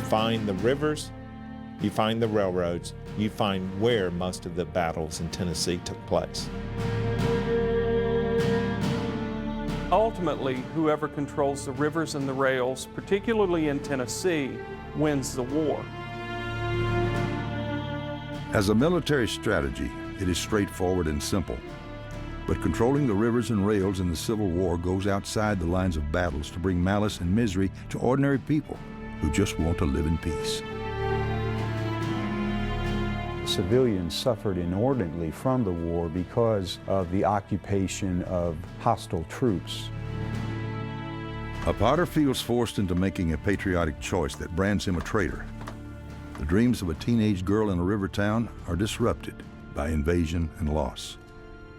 find the rivers, you find the railroads, you find where most of the battles in Tennessee took place. Ultimately, whoever controls the rivers and the rails, particularly in Tennessee, wins the war. As a military strategy, it is straightforward and simple. But controlling the rivers and rails in the Civil War goes outside the lines of battles to bring malice and misery to ordinary people who just want to live in peace. Civilians suffered inordinately from the war because of the occupation of hostile troops. A Potter feels forced into making a patriotic choice that brands him a traitor. The dreams of a teenage girl in a river town are disrupted by invasion and loss.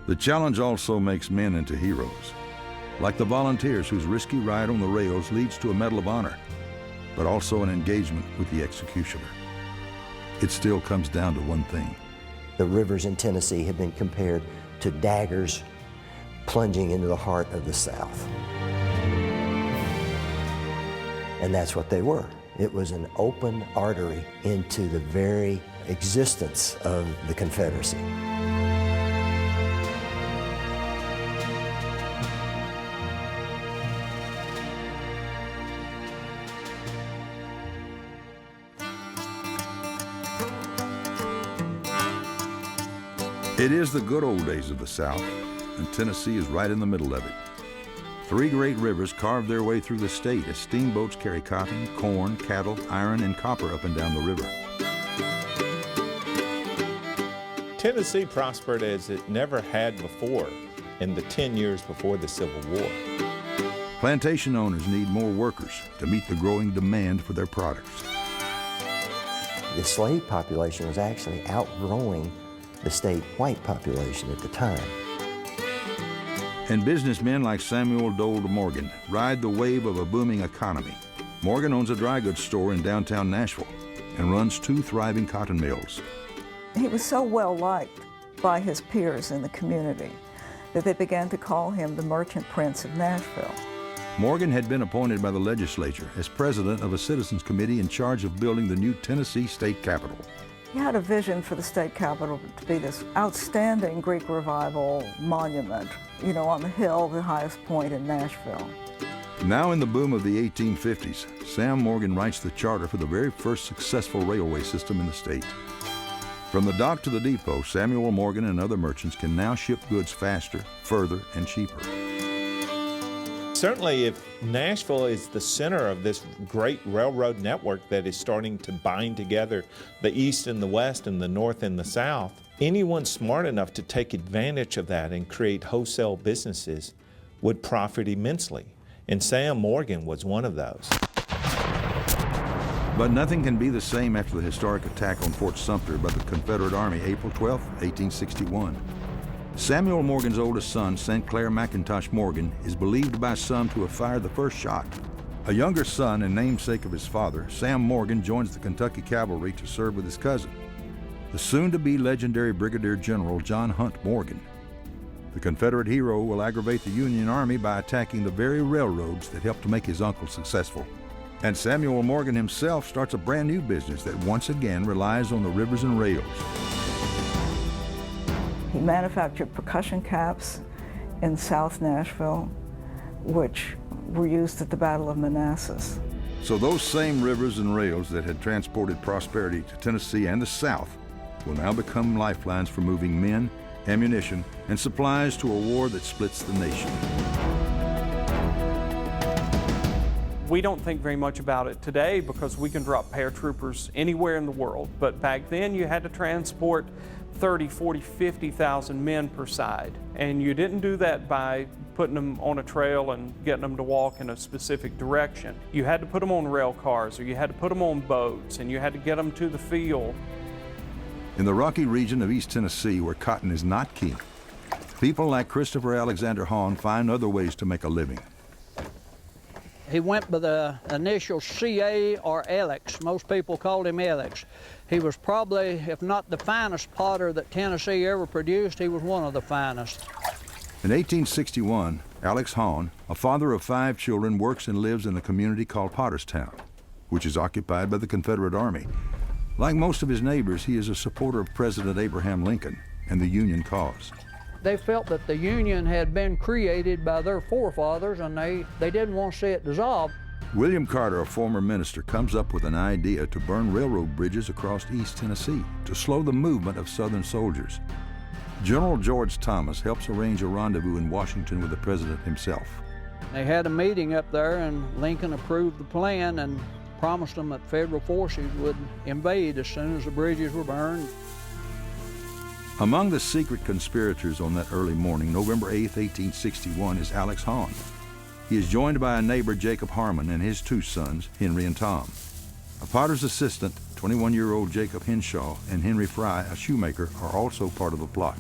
The challenge also makes men into heroes, like the volunteers whose risky ride on the rails leads to a Medal of Honor, but also an engagement with the executioner. It still comes down to one thing. The rivers in Tennessee have been compared to daggers plunging into the heart of the South. And that's what they were. It was an open artery into the very existence of the Confederacy. It is the good old days of the South, and Tennessee is right in the middle of it. Three great rivers carve their way through the state as steamboats carry cotton, corn, cattle, iron, and copper up and down the river. Tennessee prospered as it never had before in the 10 years before the Civil War. Plantation owners need more workers to meet the growing demand for their products. The slave population was actually outgrowing the state white population at the time. And businessmen like Samuel Dole Morgan ride the wave of a booming economy. Morgan owns a dry goods store in downtown Nashville and runs 2 thriving cotton mills. He was so well liked by his peers in the community that they began to call him the Merchant Prince of Nashville. Morgan had been appointed by the legislature as president of a citizens committee in charge of building the new Tennessee state capitol. He had a vision for the state capitol to be this outstanding Greek revival monument, you know, on the hill, the highest point in Nashville. Now in the boom of the 1850s, Sam Morgan writes the charter for the very first successful railway system in the state. From the dock to the depot, Samuel Morgan and other merchants can now ship goods faster, further, and cheaper. Certainly, if Nashville is the center of this great railroad network that is starting to bind together the East and the West and the North and the South, anyone smart enough to take advantage of that and create wholesale businesses would profit immensely. And Sam Morgan was one of those. But nothing can be the same after the historic attack on Fort Sumter by the Confederate Army, April 12, 1861. Samuel Morgan's oldest son, St. Clair McIntosh Morgan, is believed by some to have fired the first shot. A younger son and namesake of his father, Sam Morgan, joins the Kentucky Cavalry to serve with his cousin, the soon-to-be legendary Brigadier General John Hunt Morgan. The Confederate hero will aggravate the Union Army by attacking the very railroads that helped to make his uncle successful. And Samuel Morgan himself starts a brand new business that once again relies on the rivers and rails. He manufactured percussion caps in South Nashville, which were used at the Battle of Manassas. So those same rivers and rails that had transported prosperity to Tennessee and the South will now become lifelines for moving men, ammunition, and supplies to a war that splits the nation. We don't think very much about it today because we can drop paratroopers anywhere in the world. But back then you had to transport 30, 40, 50,000 men per side. And you didn't do that by putting them on a trail and getting them to walk in a specific direction. You had to put them on rail cars, or you had to put them on boats, and you had to get them to the field. In the rocky region of East Tennessee, where cotton is not king, people like Christopher Alexander Hahn find other ways to make a living. He went by the initials CA or Alex. Most people called him Alex. He was probably, if not the finest potter that Tennessee ever produced, he was one of the finest. In 1861, Alex Hahn, a father of 5 children, works and lives in a community called Potterstown. which is occupied by the Confederate Army. Like most of his neighbors, he is a supporter of President Abraham Lincoln and the Union cause. They felt that the Union had been created by their forefathers and they didn't want to see it dissolved. William Carter, a former minister, comes up with an idea to burn railroad bridges across East Tennessee to slow the movement of Southern soldiers. General George Thomas helps arrange a rendezvous in Washington with the president himself. They had a meeting up there and Lincoln approved the plan and promised them that federal forces would invade as soon as the bridges were burned. Among the secret conspirators on that early morning, November 8, 1861, is Alex Hahn. He is joined by a neighbor, Jacob Harmon, and his two sons, Henry and Tom. A potter's assistant, 21-year-old Jacob Henshaw, and Henry Fry, a shoemaker, are also part of the plot.